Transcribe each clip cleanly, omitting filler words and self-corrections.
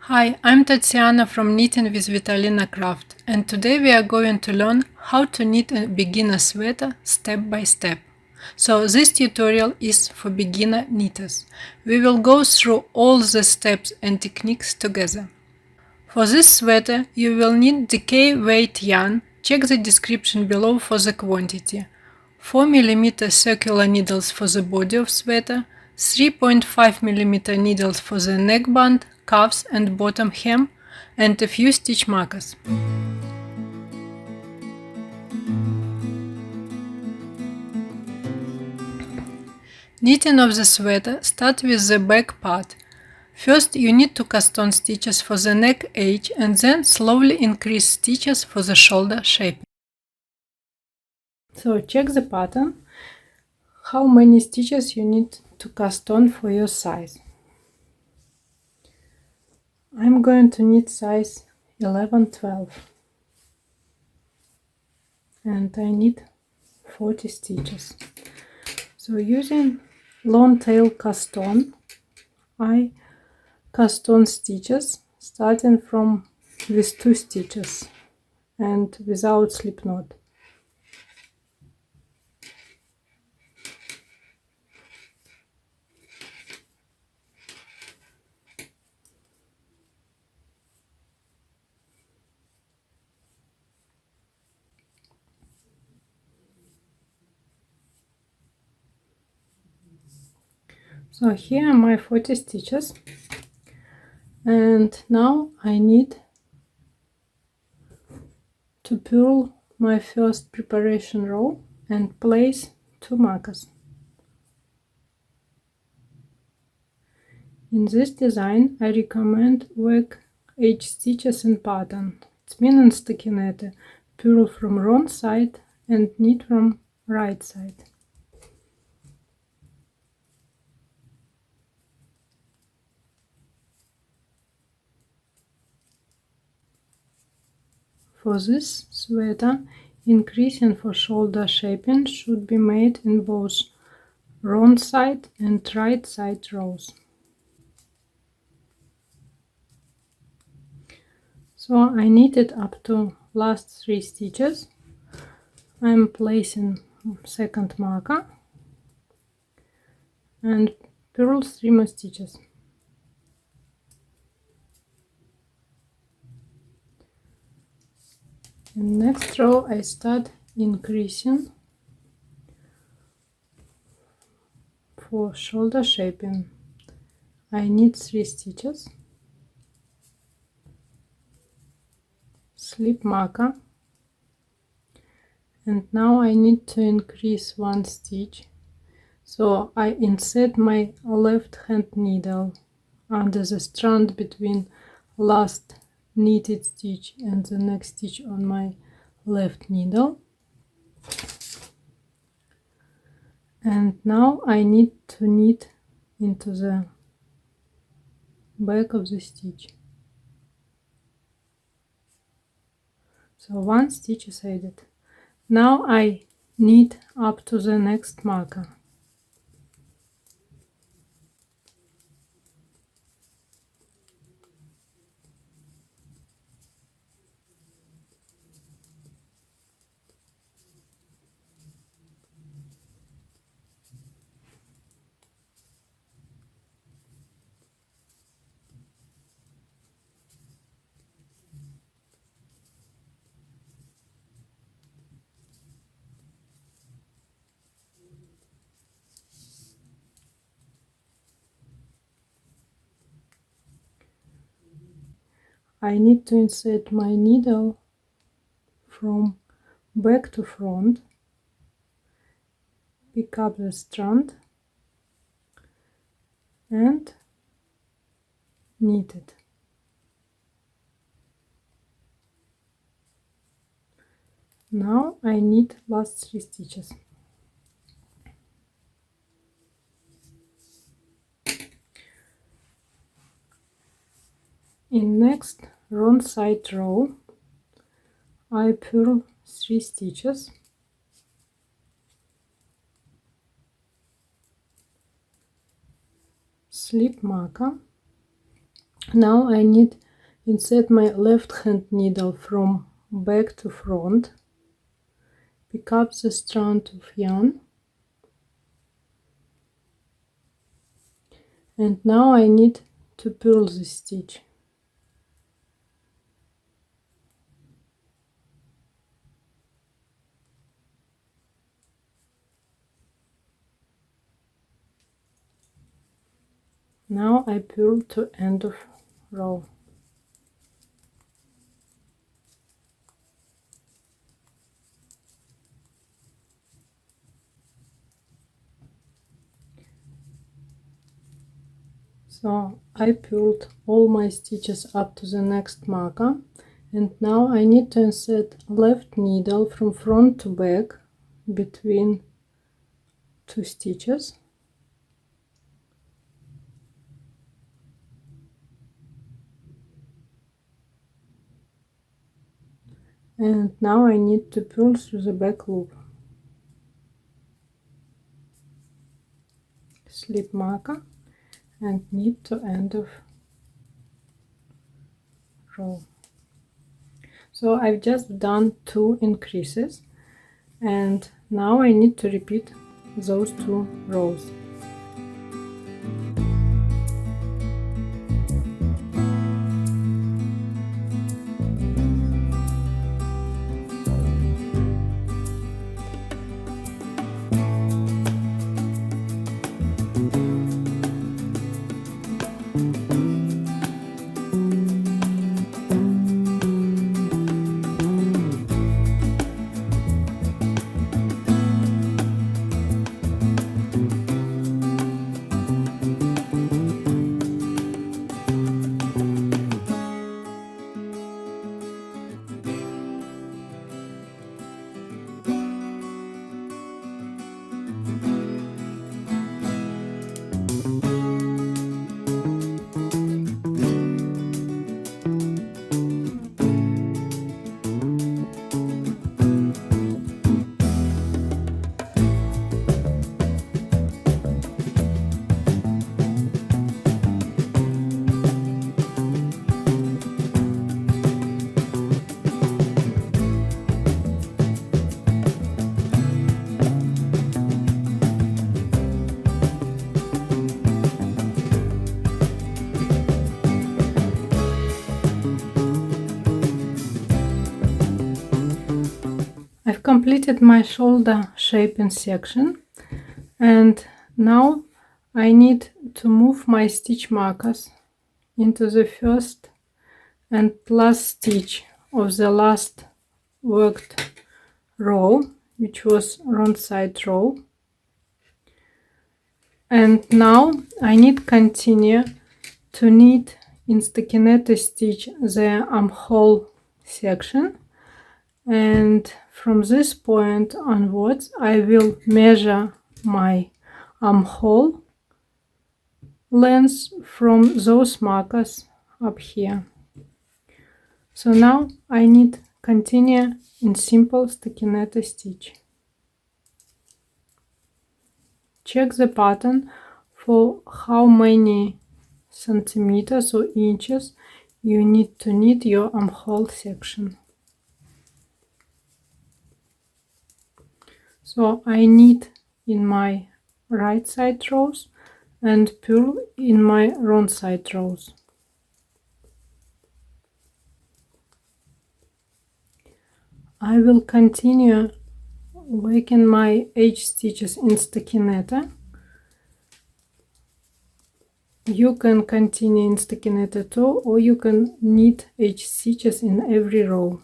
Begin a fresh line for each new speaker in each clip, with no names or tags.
Hi, I'm Tatiana from Knitting with Vitalina Craft, and today we are going to learn how to knit a beginner sweater step by step. So this tutorial is for beginner knitters. We will go through all the steps and techniques together. For this sweater, you will need decay weight yarn. Check the description below for the quantity. 4 mm circular needles for the body of sweater, 3.5 mm needles for the neckband, cuffs and bottom hem, and a few stitch markers. Knitting of the sweater starts with the back part. First you need to cast on stitches for the neck edge and then slowly increase stitches for the shoulder shape. So check the pattern, how many stitches you need to cast on for your size. I'm going to knit size 11-12 and I need 40 stitches. So using long tail cast on, I cast on stitches starting from with 2 stitches and without slip knot. So here are my 40 stitches, and now I need to purl my first preparation row and place 2 markers. In this design I recommend work edge stitches in pattern. It's mean stackinette, purl from wrong side and knit from right side. For this sweater, increasing for shoulder shaping should be made in both wrong side and right side rows. So I knitted up to last 3 stitches. I'm placing second marker and purl 3 more stitches. In next row I start increasing for shoulder shaping. I need 3 stitches, slip marker, and now I need to increase 1 stitch. So I insert my left hand needle under the strand between last knitted stitch and the next stitch on my left needle, and now I need to knit into the back of the stitch. So 1 stitch is added. Now I knit up to the next marker. I need to insert my needle from back to front, pick up the strand and knit it. Now I knit last 3 stitches. In next wrong side row I purl 3 stitches, slip marker, Now I need insert my left hand needle from back to front, pick up the strand of yarn, and now I need to purl the stitch. Now I purl to end of row. So I purled all my stitches up to the next marker, and now I need to insert left needle from front to back between two stitches. And now I need to purl through the back loop. Slip marker and knit to end of row. So I've just done 2 increases, and now I need to repeat those 2 rows. I've completed my shoulder shaping section, and now I need to move my stitch markers into the first and last stitch of the last worked row, which was wrong side row. And now I need continue to knit in staccato stitch the armhole section, and from this point onwards I will measure my armhole length from those markers up here. So now I need continue in simple staccato stitch. Check the pattern for how many centimeters or inches you need to knit your armhole section. So I knit in my right side rows and purl in my wrong side rows. I will continue working my edge stitches in staccato. You can continue in staccato too, or you can knit edge stitches in every row.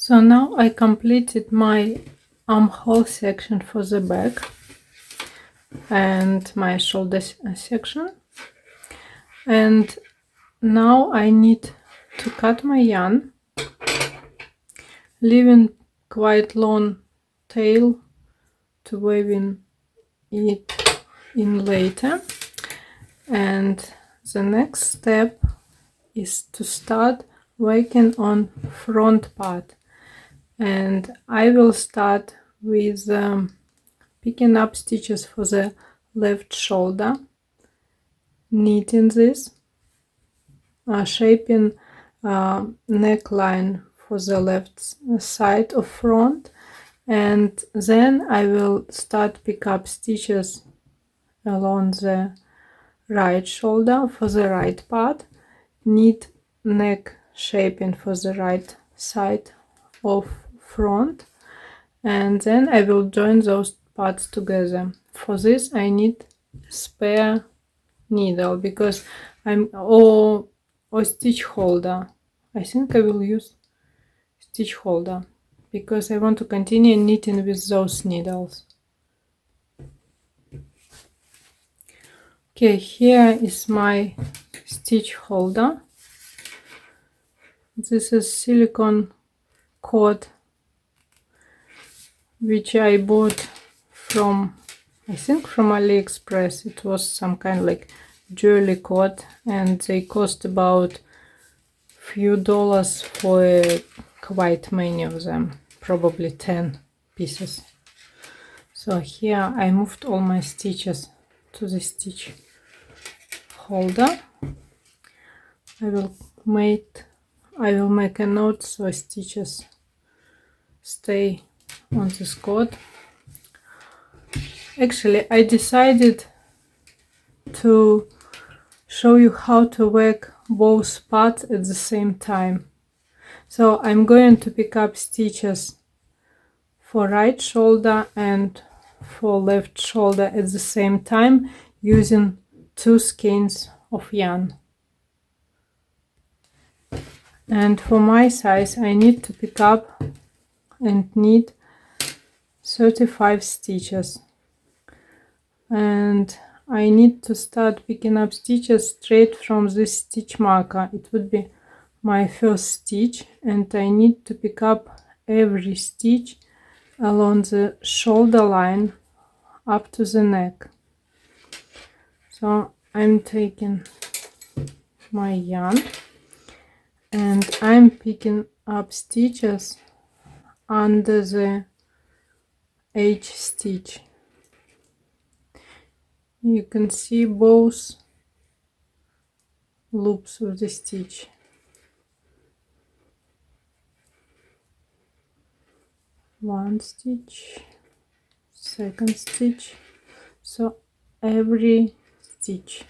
So now I completed my armhole section for the back and my shoulder section, and now I need to cut my yarn, leaving quite long tail to weaving it in later. And the next step is to start working on front part, and I will start with picking up stitches for the left shoulder, knitting this, shaping neckline for the left side of front, and then I will start pick up stitches along the right shoulder for the right part, knit neck shaping for the right side of front, and then I will join those parts together. For this I need spare needle because or stitch holder. I think I will use stitch holder because I want to continue knitting with those needles. Okay, here is my stitch holder. This is silicone cord which I bought from, I think from AliExpress. It was some kind of like jewelry cord, and they cost about few dollars for quite many of them, probably 10 pieces. So here I moved all my stitches to the stitch holder. I will make a note so stitches stay on this cord. Actually, I decided to show you how to work both parts at the same time. So I'm going to pick up stitches for right shoulder and for left shoulder at the same time using 2 skeins of yarn. And for my size I need to pick up and knit 35 stitches, and I need to start picking up stitches straight from this stitch marker. It would be my first stitch, and I need to pick up every stitch along the shoulder line up to the neck. So I'm taking my yarn and I'm picking up stitches under the H stitch. You can see both loops of the stitch. One stitch, second stitch, so every stitch.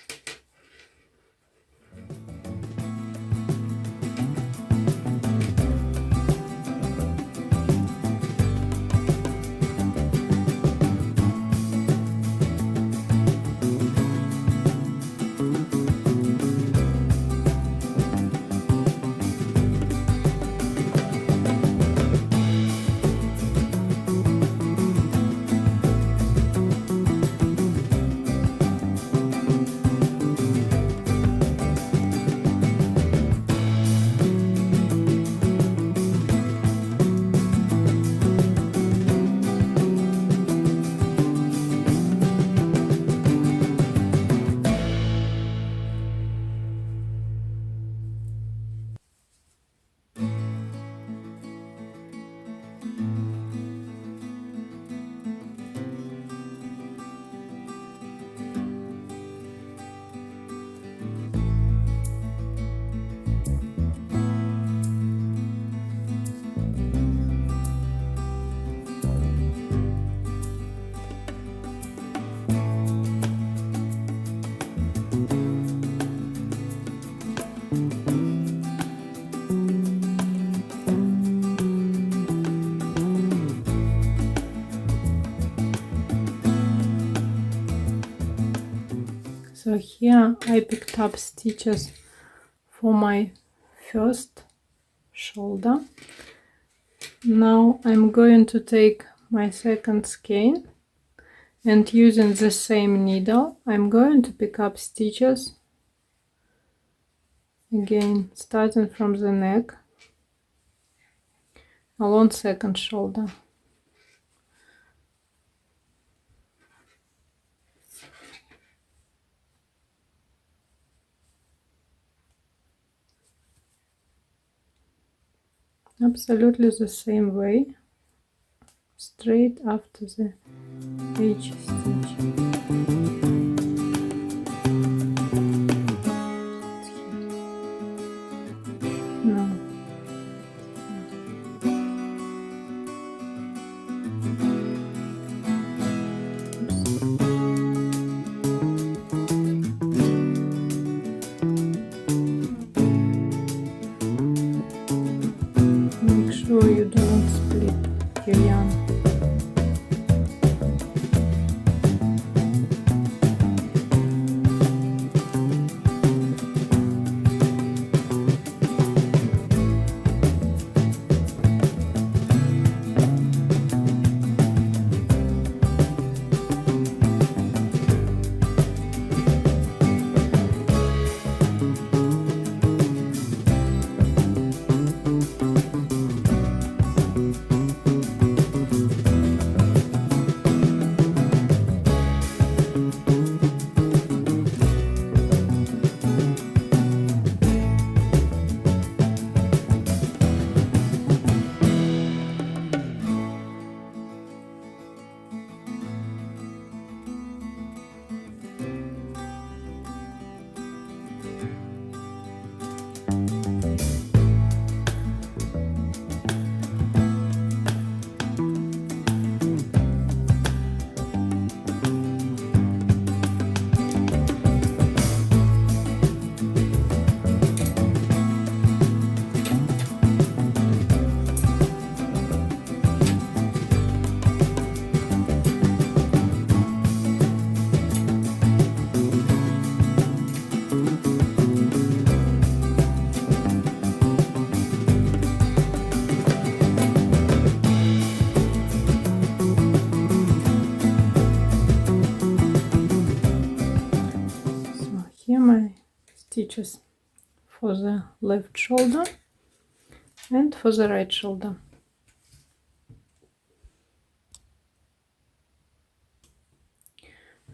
So here I picked up stitches for my first shoulder, Now I'm going to take my second skein, and using the same needle I'm going to pick up stitches again, starting from the neck along second shoulder. Absolutely the same way, straight after the H stitch. No. Make sure you don't split your yarn. My stitches for the left shoulder and for the right shoulder.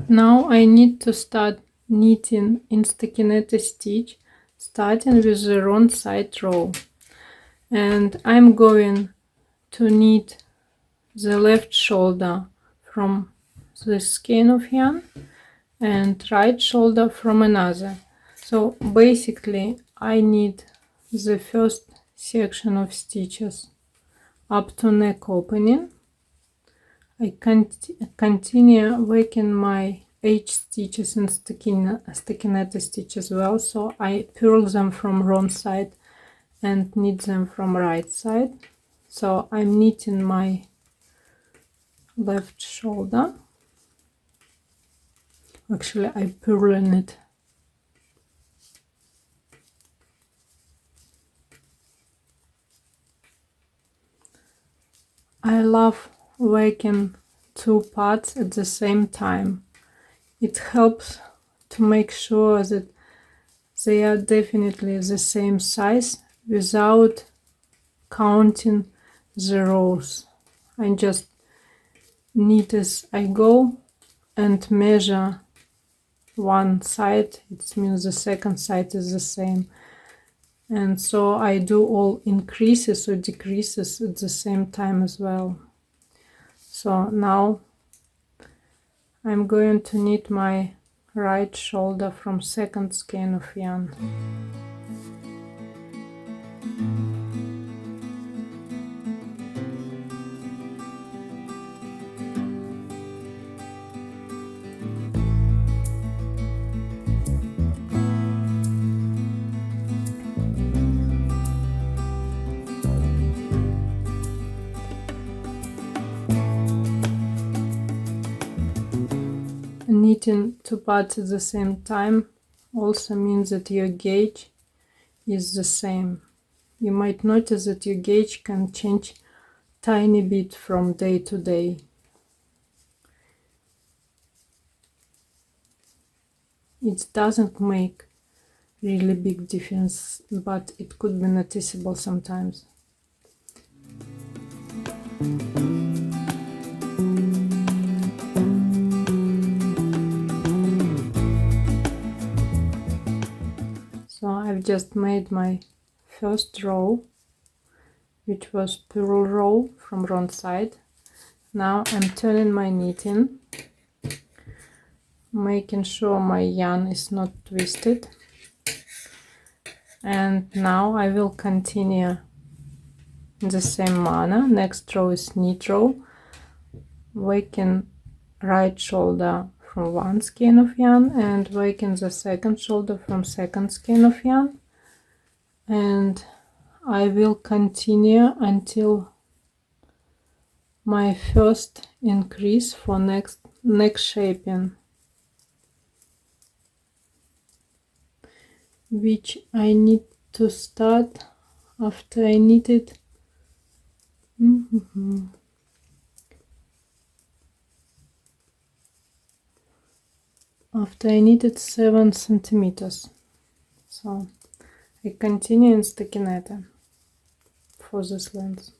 Now I need to start knitting in staccato stitch, starting with the wrong side row, and I'm going to knit the left shoulder from this skein of yarn and right shoulder from another. So basically I need the first section of stitches up to neck opening. I continue working my H stitches and staccato stitch as well, so I purl them from wrong side and knit them from right side. So I'm knitting my left shoulder. Actually, I purling it. I love working two parts at the same time. It helps to make sure that they are definitely the same size without counting the rows. I just knit as I go and measure one side. It means the second side is the same, and so I do all increases or decreases at the same time as well. So now I'm going to knit my right shoulder from second skein of yarn. Knitting two parts at the same time also means that your gauge is the same. You might notice that your gauge can change tiny bit from day to day. It doesn't make really big difference, but it could be noticeable sometimes. So I've just made my first row, which was purl row from wrong side. Now I'm turning my knitting, making sure my yarn is not twisted, and now I will continue in the same manner. Next row is knit row, working right shoulder from one skein of yarn and working the second shoulder from second skein of yarn, and I will continue until my first increase for neck shaping, which I need to start after I knitted after I knitted 7 centimeters. So I continue in staccato for this length.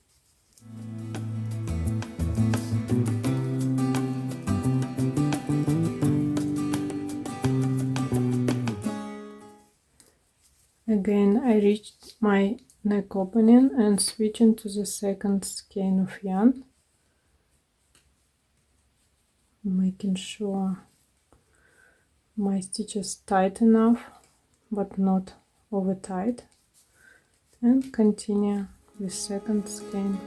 Again, I reached my neck opening and switching to the second skein of yarn, making sure my stitch is tight enough but not over tight, and continue with second skein.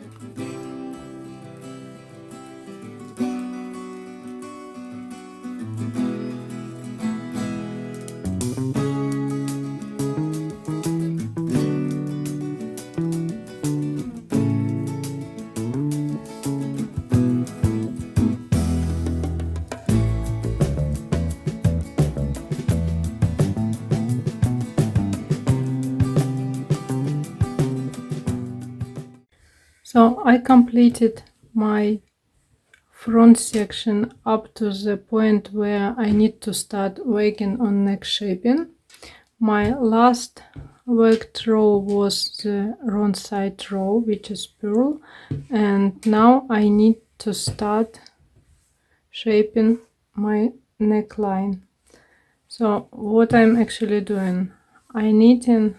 So I completed my front section up to the point where I need to start working on neck shaping. My last worked row was the wrong side row, which is purl, and now I need to start shaping my neckline. So what I'm actually doing, I'm knitting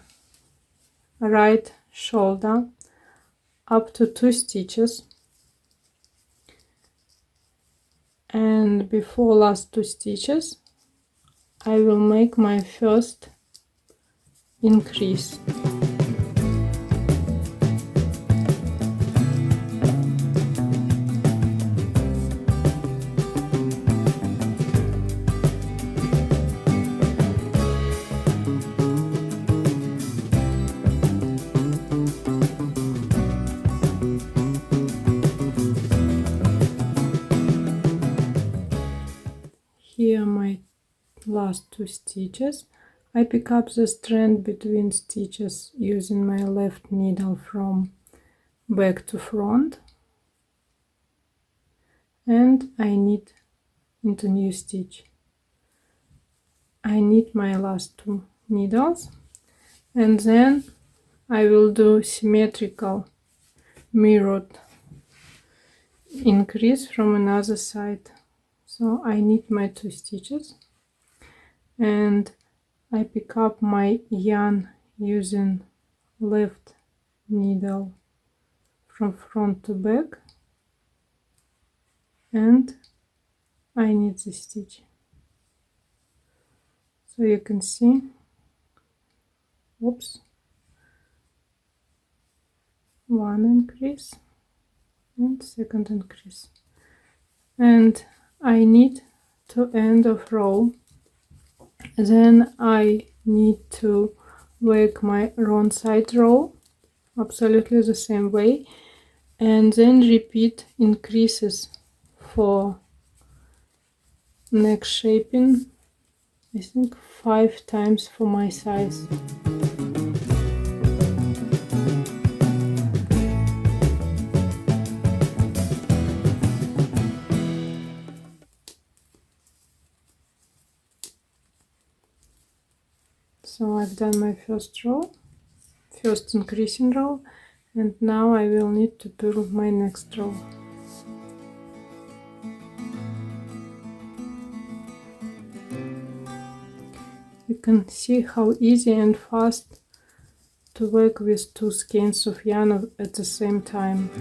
right shoulder up to 2 stitches, and before last 2 stitches I will make my first increase. Here are my last 2 stitches. I pick up the strand between stitches using my left needle from back to front, and I knit into new stitch. I knit my last 2 needles, and then I will do symmetrical mirrored increase from another side. So I knit my 2 stitches and I pick up my yarn using left needle from front to back, and I knit the stitch. So you can see, whoops, one increase and second increase, and I knit to end of row. Then I need to work my wrong side row absolutely the same way, and then repeat increases for neck shaping, I think 5 times for my size. So I've done my first row, first increasing row, and now I will need to purl my next row. You can see how easy and fast to work with two skeins of yarn at the same time.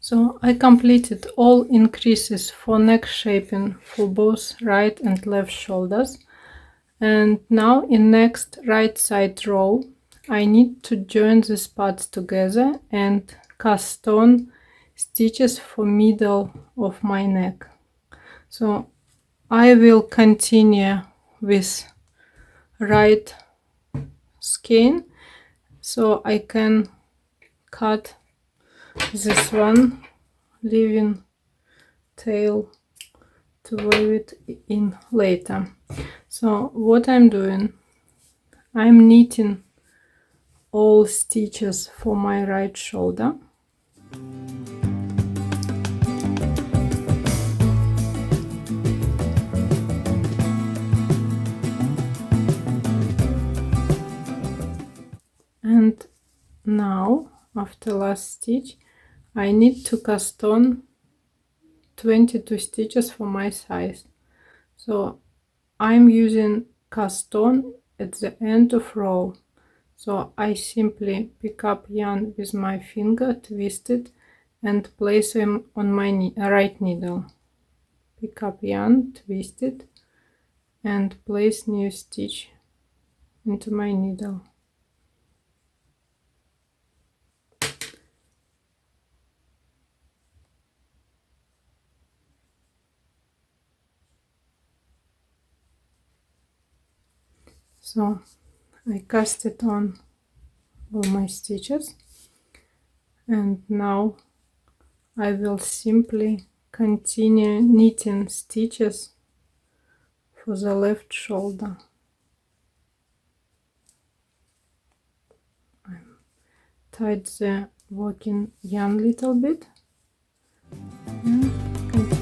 So I completed all increases for neck shaping for both right and left shoulders, and now in next right side row I need to join these parts together and cast on stitches for middle of my neck. So I will continue with right skein so I can cut this one, leaving tail to weave it in later. So what I'm doing, I'm knitting all stitches for my right shoulder. And now after last stitch I need to cast on 22 stitches for my size. So I'm using cast on at the end of row. So I simply pick up yarn with my finger, twist it, and place them on my right needle. Pick up yarn, twist it, and place new stitch into my needle. So I cast it on all my stitches, and now I will simply continue knitting stitches for the left shoulder. I tied the working yarn a little bit and continue.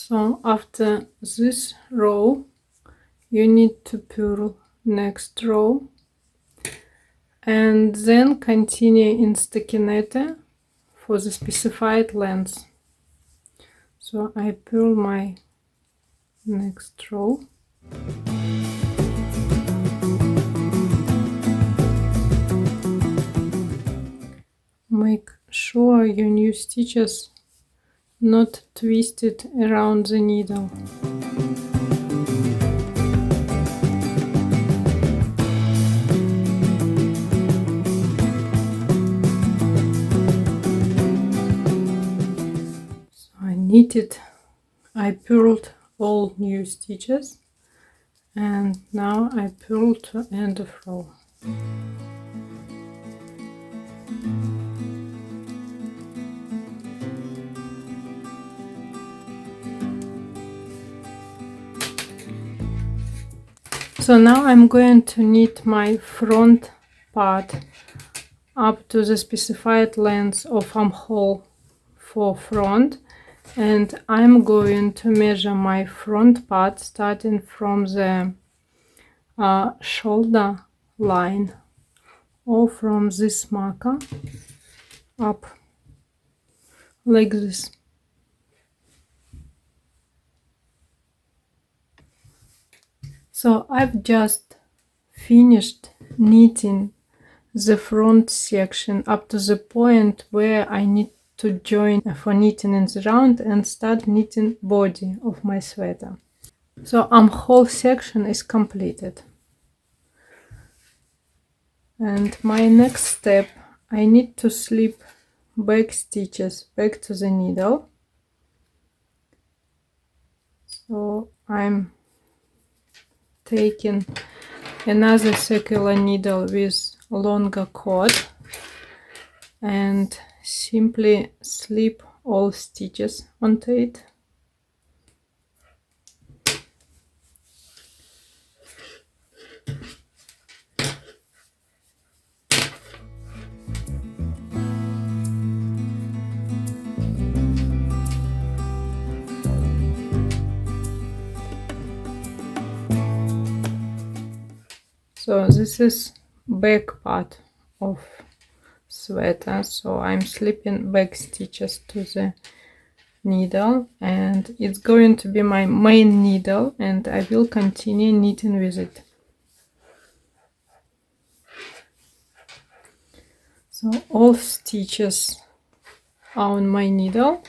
So after this row you need to purl next row and then continue in staccato for the specified length. So I purl my next row. Make sure your new stitches not twisted around the needle. So I knitted, I purled all new stitches, and now I purl to end of row. So now I'm going to knit my front part up to the specified length of armhole for front, and I'm going to measure my front part starting from the shoulder line or from this marker up like this. So I've just finished knitting the front section up to the point where I need to join for knitting in the round and start knitting body of my sweater. So armhole section is completed. And my next step, I need to slip back stitches back to the needle. So I'm taking another circular needle with longer cord and simply slip all stitches onto it. So this is back part of sweater, so I'm slipping back stitches to the needle, and it's going to be my main needle, and I will continue knitting with it. So all stitches are on my needle,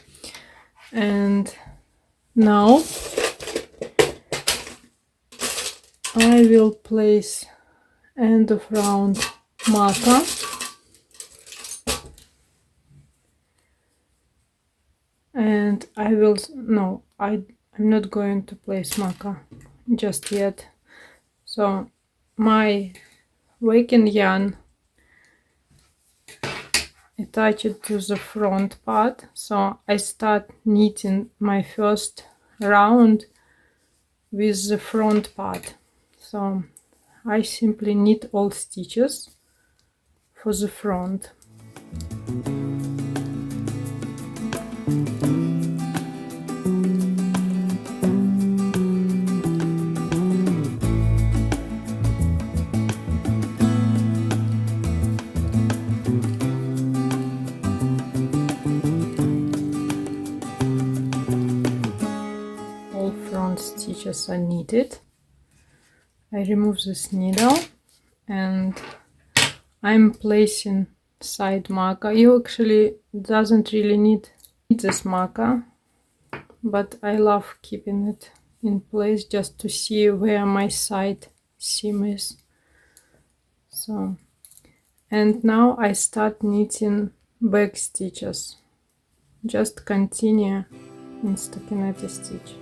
and now I will place end of round marker and I will I'm not going to place marker just yet. So my working yarn attached to the front part, so I start knitting my first round with the front part. So I simply knit all stitches for the front. All front stitches are knitted. I remove this needle and I'm placing side marker. You actually doesn't really need this marker, but I love keeping it in place just to see where my side seam is. So, and now I start knitting back stitches. Just continue in stockinette stitch.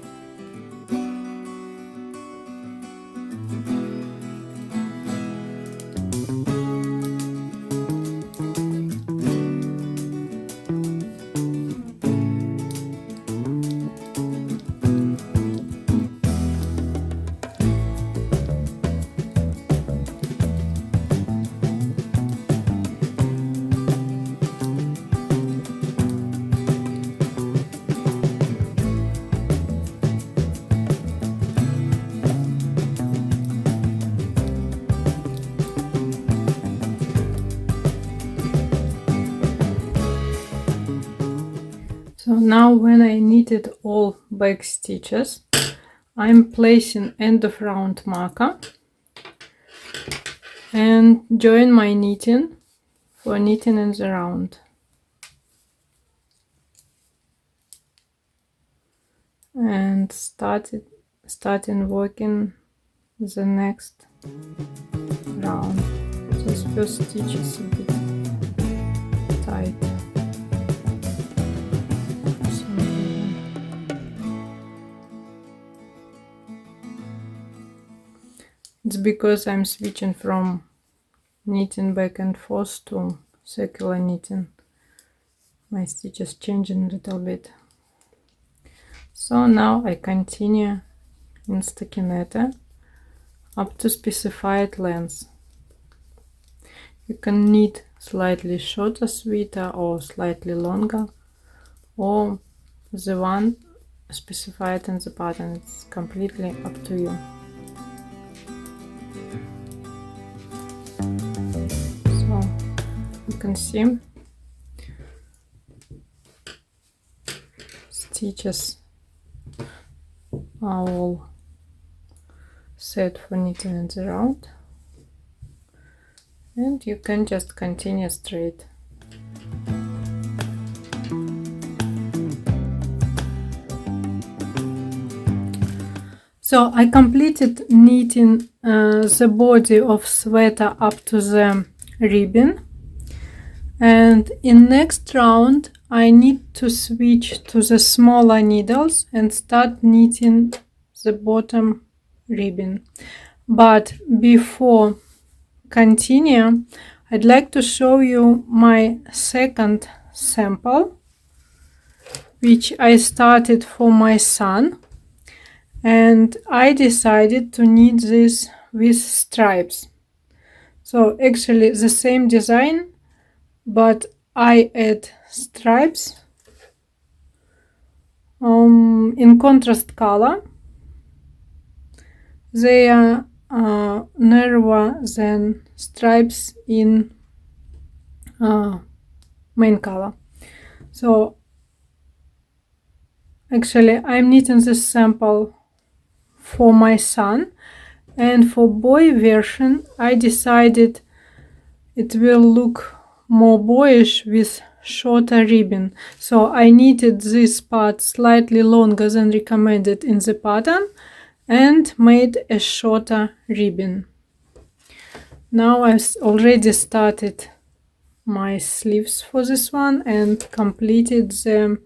So now when I knitted all back stitches, I'm placing end of round marker and join my knitting for knitting in the round. And starting working the next round. This first stitch is a bit tight. It's because I'm switching from knitting back and forth to circular knitting. My stitches changing a little bit. So now I continue in stockinette up to specified length. You can knit slightly shorter sweater or slightly longer, or the one specified in the pattern. It's completely up to you. You can see stitches are all set for knitting in the round, and you can just continue straight. So I completed knitting the body of sweater up to the ribbon, and in next round I need to switch to the smaller needles and start knitting the bottom ribbon. But before continue, I'd like to show you my second sample, which I started for my son, and I decided to knit this with stripes. So actually the same design, but I add stripes in contrast color. They are narrower than stripes in main color. So actually I'm knitting this sample for my son, and for boy version I decided it will look more boyish with shorter ribbon. So I knitted this part slightly longer than recommended in the pattern and made a shorter ribbon. Now I've already started my sleeves for this one and completed the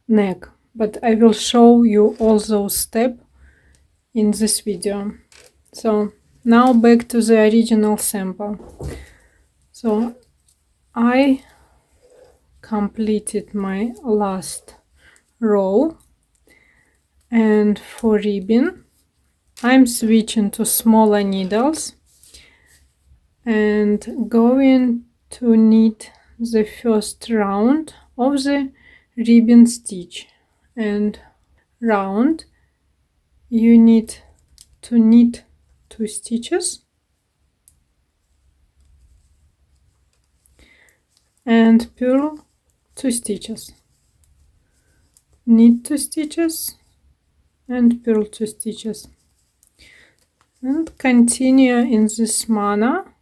neck, but I will show you all those steps in this video. So now back to the original sample. So I completed my last row, and for ribbon I'm switching to smaller needles and going to knit the first round of the ribbon stitch. And round you need to knit 2 stitches and purl 2 stitches, knit 2 stitches and purl 2 stitches, and continue in this manner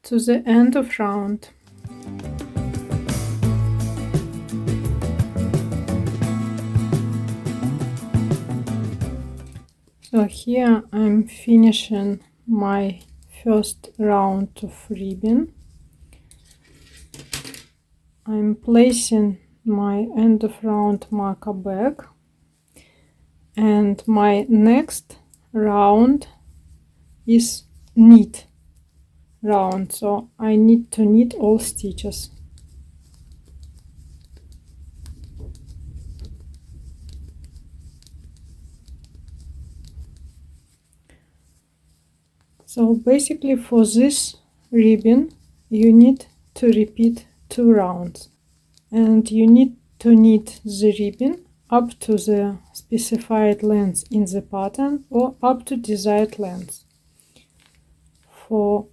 to the end of round. So here I'm finishing my first round of ribbon. I'm placing my end of round marker back, and my next round is knit round, so I need to knit all stitches. So basically for this ribbon you need to repeat 2 rounds, and you need to knit the ribbon up to the specified length in the pattern or up to desired length. For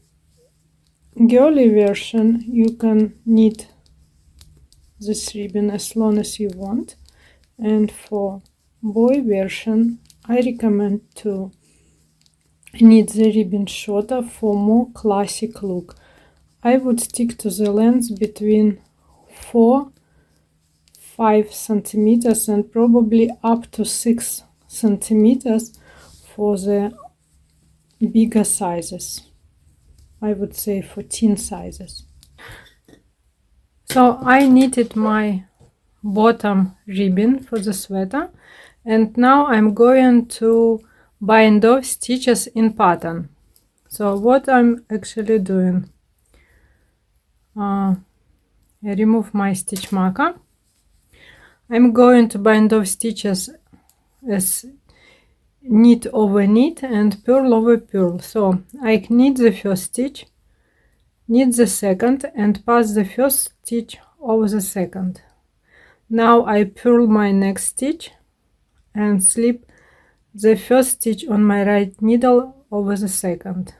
girly version you can knit this ribbon as long as you want, and for boy version I recommend to knit the ribbon shorter for more classic look. I would stick to the length between 4-5 centimeters and probably up to 6 centimeters for the bigger sizes. I would say for teen sizes. So I knitted my bottom ribbon for the sweater, and now I'm going to bind off stitches in pattern. So what I'm actually doing, I remove my stitch marker. I'm going to bind off stitches as knit over knit and purl over purl. So I knit the first stitch, knit the second, and pass the first stitch over the second. Now I purl my next stitch and slip the first stitch on my right needle over the second.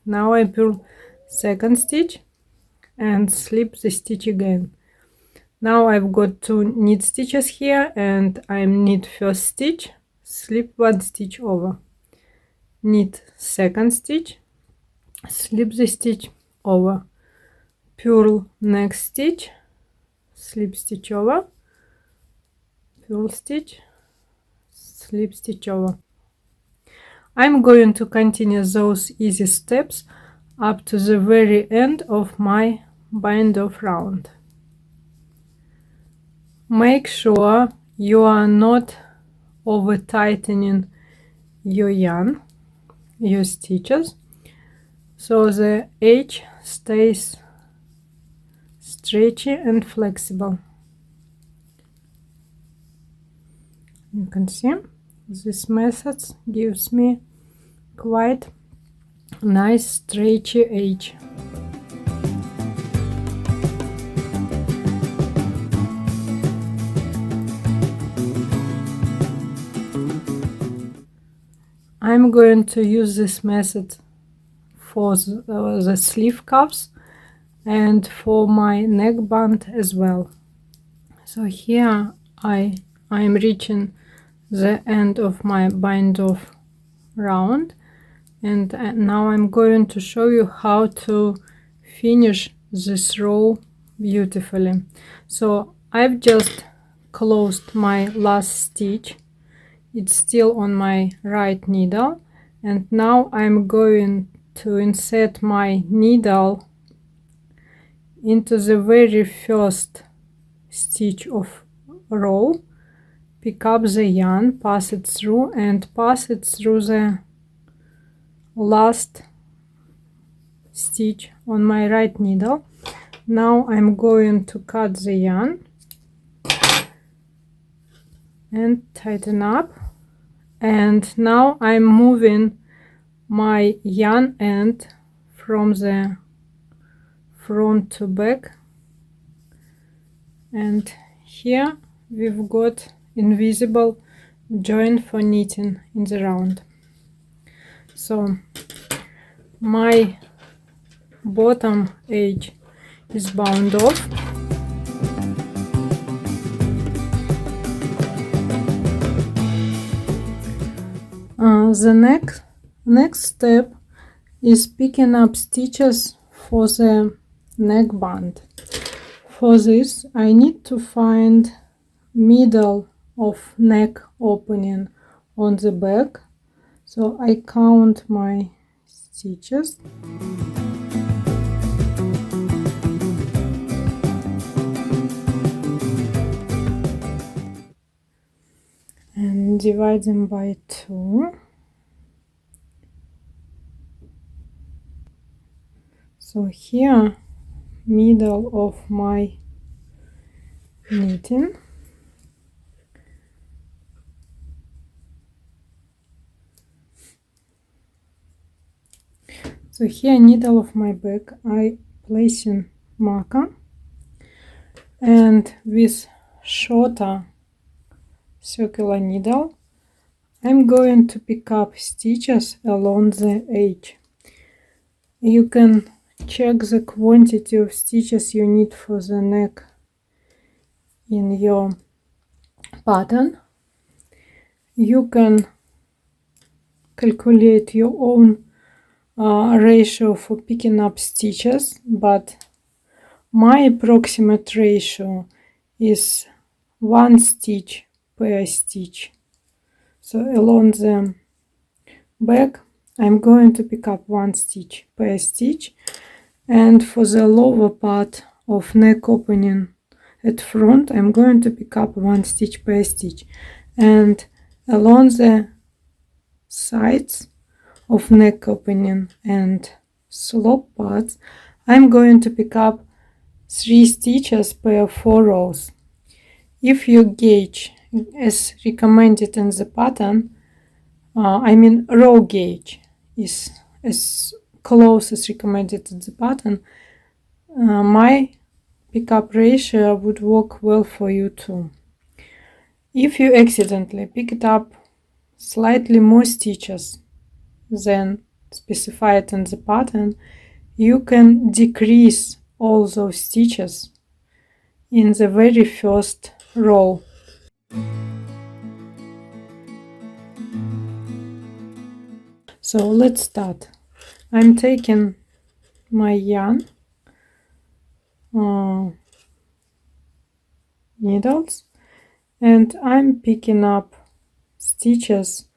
Now I purl second stitch and slip the stitch again. Now I've got 2 knit stitches here, and I knit first stitch, slip 1 stitch over, knit second stitch, slip the stitch over, purl next stitch, slip stitch over, purl stitch, slip stitch over. I'm going to continue those easy steps up to the very end of my bind off round. Make sure you are not over tightening your yarn, your stitches, so the edge stays stretchy and flexible. You can see this method gives me quite nice stretchy edge. I'm going to use this method for the sleeve cuffs and for my neckband as well. So here I'm reaching the end of my bind off round, and now I'm going to show you how to finish this row beautifully. So I've just closed my last stitch. It's still on my right needle, and now I'm going to insert my needle into the very first stitch of row, pick up the yarn, pass it through, and pass it through the last stitch on my right needle. Now I'm going to cut the yarn and tighten up, and now I'm moving my yarn end from the front to back, and here we've got invisible join for knitting in the round. So my bottom edge is bound off. The next step is picking up stitches for the neckband. For this I need to find middle of neck opening on the back, so I count my stitches. And divide them by 2. So here, middle of my knitting. So here, middle of my back, I placing marker, and with shorter circular needle I'm going to pick up stitches along the edge. You can check the quantity of stitches you need for the neck in your pattern. You can calculate your own ratio for picking up stitches, but my approximate ratio is 1 stitch per stitch. So along the back I'm going to pick up 1 stitch per stitch, and for the lower part of neck opening at front I'm going to pick up 1 stitch per stitch, and along the sides of neck opening and slope parts I'm going to pick up 3 stitches per 4 rows. If you gauge as recommended in the pattern, row gauge is as close as recommended in the pattern, my pickup ratio would work well for you too. If you accidentally picked up slightly more stitches than specified in the pattern, you can decrease all those stitches in the very first row. So let's start. I'm taking my yarn, needles, and I'm picking up stitches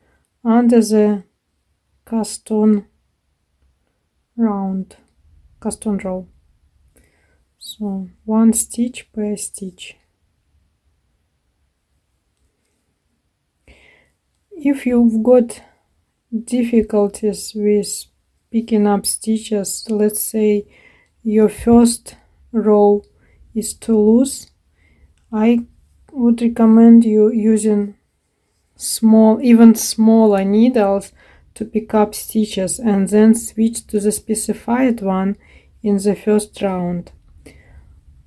under the cast on row. So 1 stitch per stitch. If you've got difficulties with picking up stitches, let's say your first row is too loose, I would recommend you using even smaller needles to pick up stitches and then switch to the specified one in the first round.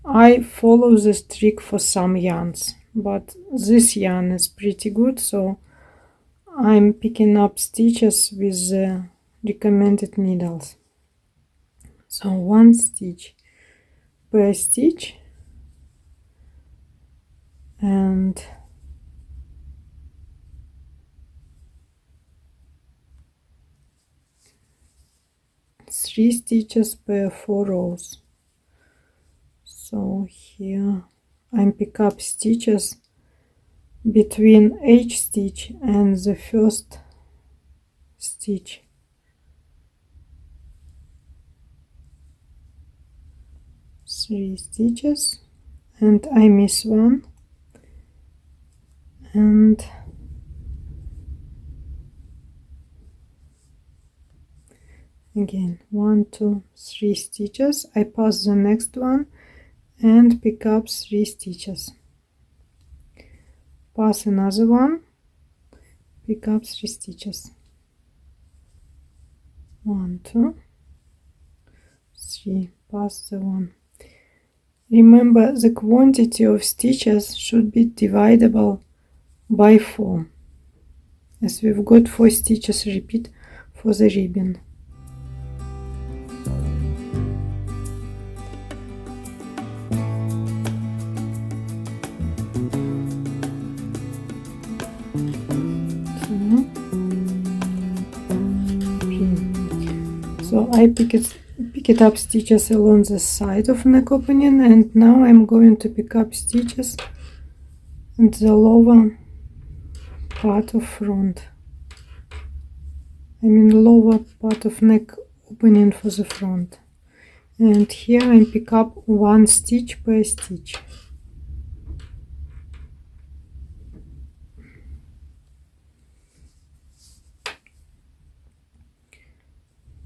I follow this trick for some yarns, but this yarn is pretty good, so I'm picking up stitches with the recommended needles. So 1 stitch per stitch and 3 stitches per 4 rows. So here I pick up stitches between each stitch and the first stitch. Three stitches and I miss one, and again 1, 2, 3 stitches. I pass the next one and pick up 3 stitches, pass another one, pick up 3 stitches, 1, 2, 3, pass the one. Remember, the quantity of stitches should be divisible by 4, as we've got 4 stitches repeat for the ribbon. So I pick it up stitches along the side of neck opening, and now I'm going to pick up stitches in the lower part of front. I mean lower part of neck opening for the front. And here I pick up 1 stitch per stitch.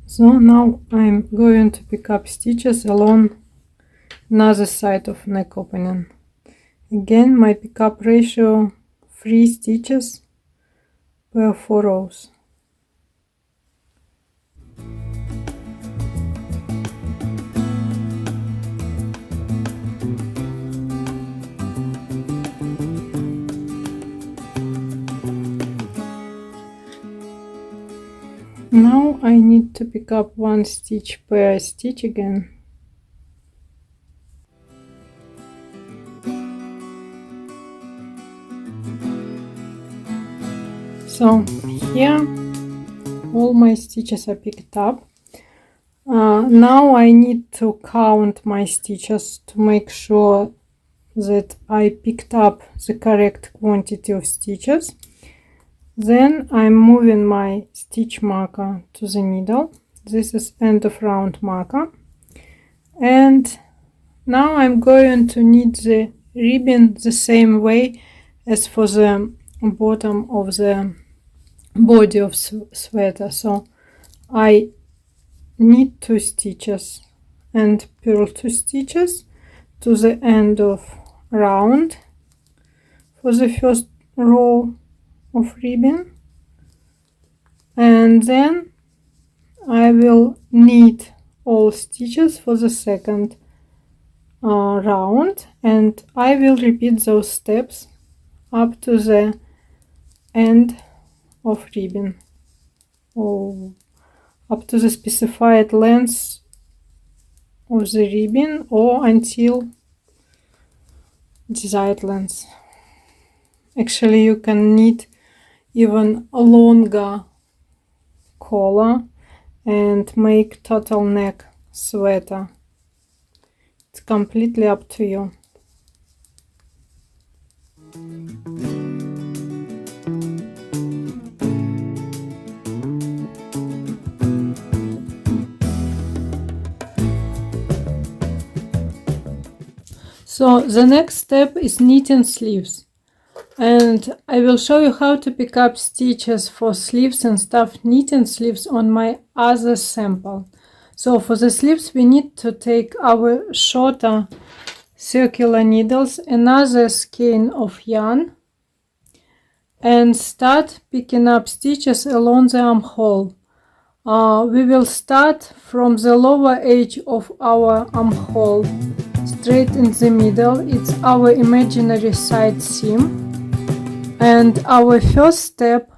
So now I'm going to pick up stitches along another side of neck opening. Again, my pickup ratio 3 stitches per 4 rows. Now I need to pick up 1 stitch per stitch again. So here all my stitches are picked up. Now I need to count my stitches to make sure that I picked up the correct quantity of stitches. Then I'm moving my stitch marker to the middle. This is end of round marker. And now I'm going to knit the ribbon the same way as for the bottom of the body of sweater. So I knit 2 stitches and purl 2 stitches to the end of round for the first row of ribbon, and then I will knit all stitches for the second round, and I will repeat those steps up to the end of ribbon, or up to the specified length of the ribbon, or until desired length. Actually, you can knit even a longer collar and make turtleneck sweater. It's completely up to you. So the next step is knitting sleeves. And I will show you how to pick up stitches for sleeves and stuff knitting sleeves on my other sample. So for the sleeves we need to take our shorter circular needles, another skein of yarn, and start picking up stitches along the armhole. We will start from the lower edge of our armhole, straight in the middle. It's our imaginary side seam. And our first step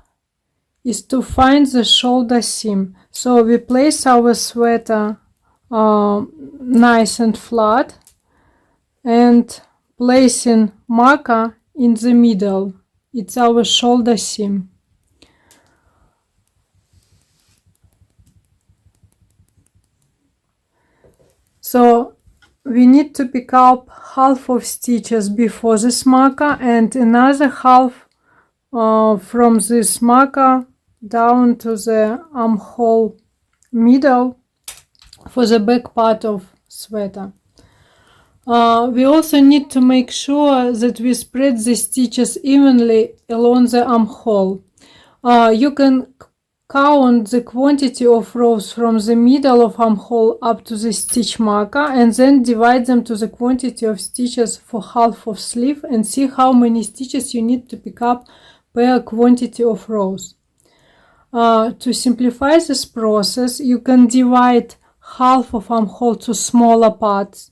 is to find the shoulder seam. So we place our sweater nice and flat and placing marker in the middle. It's our shoulder seam. So we need to pick up half of stitches before this marker and another half from this marker down to the armhole middle for the back part of sweater. We also need to make sure that we spread the stitches evenly along the armhole. You can count the quantity of rows from the middle of armhole up to the stitch marker and then divide them to the quantity of stitches for half of sleeve and see how many stitches you need to pick up per quantity of rows. To simplify this process, you can divide half of armhole to smaller parts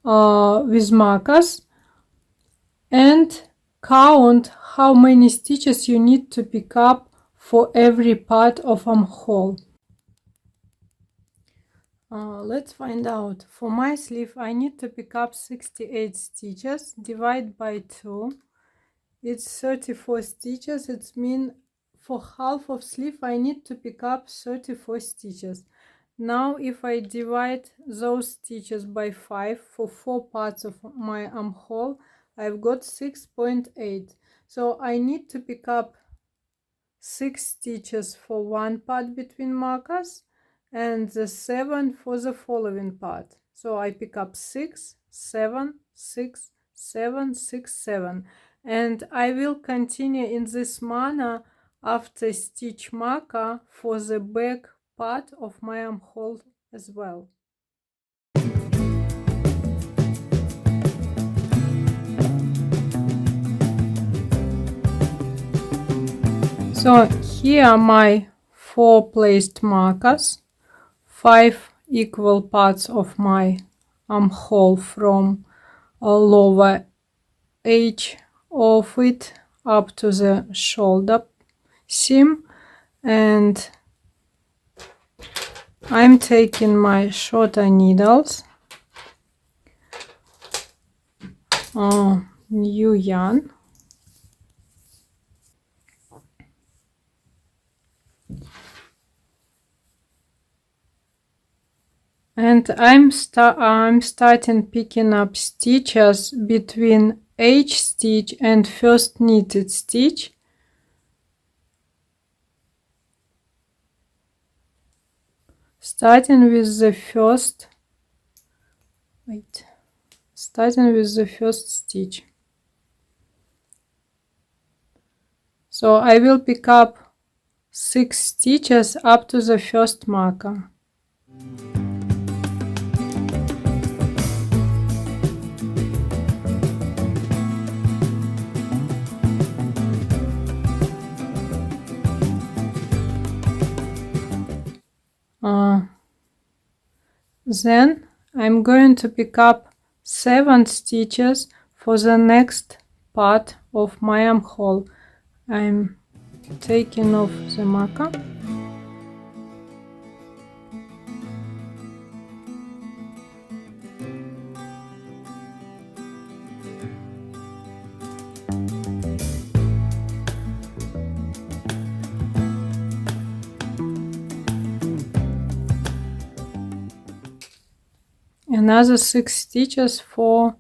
with markers and count how many stitches you need to pick up for every part of armhole. Let's find out. For my sleeve, I need to pick up 68 stitches. Divide by 2. It's 34 stitches. It means for half of sleeve, I need to pick up 34 stitches. Now, if I divide those stitches by 5 for 4 parts of my armhole, I've got 6.8. So I need to pick up 6 stitches for one part between markers and the 7 for the following part. So I pick up 6, 7, 6, 7, 6, 7. And I will continue in this manner after stitch marker for the back part of my armhole as well. So here are my 4 placed markers, 5 equal parts of my armhole from a lower edge of it up to the shoulder seam, and I'm taking my shorter needles, new yarn, and I'm starting picking up stitches between edge stitch and first knitted stitch. Starting with the first stitch. So I will pick up 6 stitches up to the first marker. Then I'm going to pick up 7 stitches for the next part of my armhole. I'm taking off the marker. Another 6 stitches for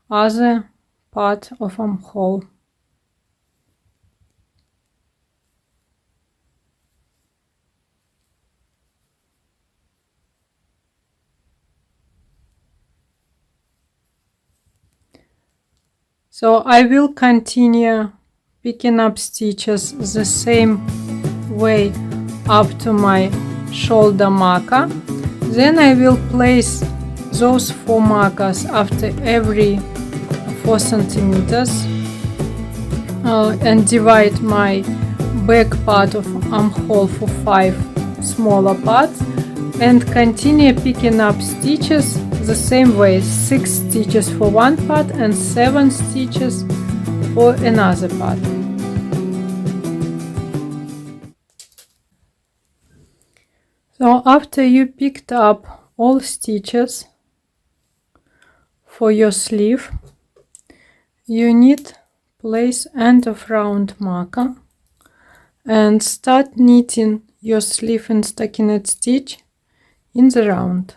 other part of armhole. So I will continue picking up stitches the same way up to my shoulder marker. Then I will place those 4 markers after every 4 centimeters. and divide my back part of armhole for 5 smaller parts, and continue picking up stitches the same way, 6 stitches for one part and 7 stitches for another part. So after you picked up all stitches for your sleeve, you need place end of round marker and start knitting your sleeve and stockinette stitch in the round.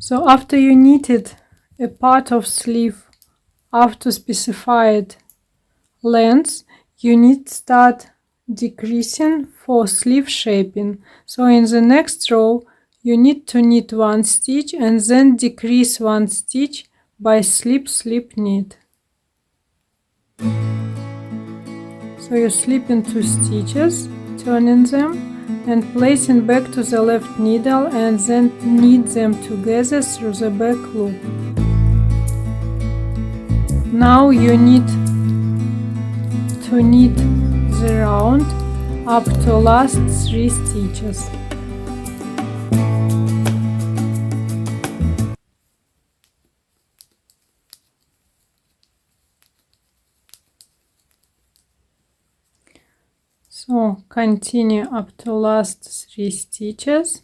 So after you knitted a part of sleeve up to specified length, you need start decreasing for sleeve shaping. So in the next row you need to knit 1 stitch and then decrease 1 stitch by slip slip knit. So you slip in 2 stitches, turning them and placing back to the left needle and then knit them together through the back loop. Now you need to knit the round up to last 3 stitches. So continue up to last 3 stitches,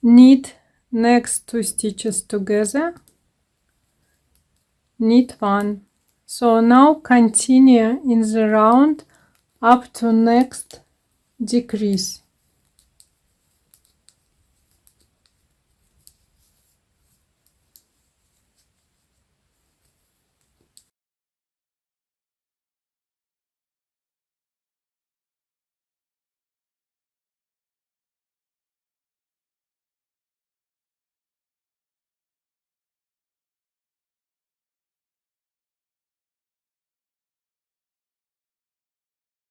knit next 2 stitches together, knit 1. So now continue in the round up to next decrease.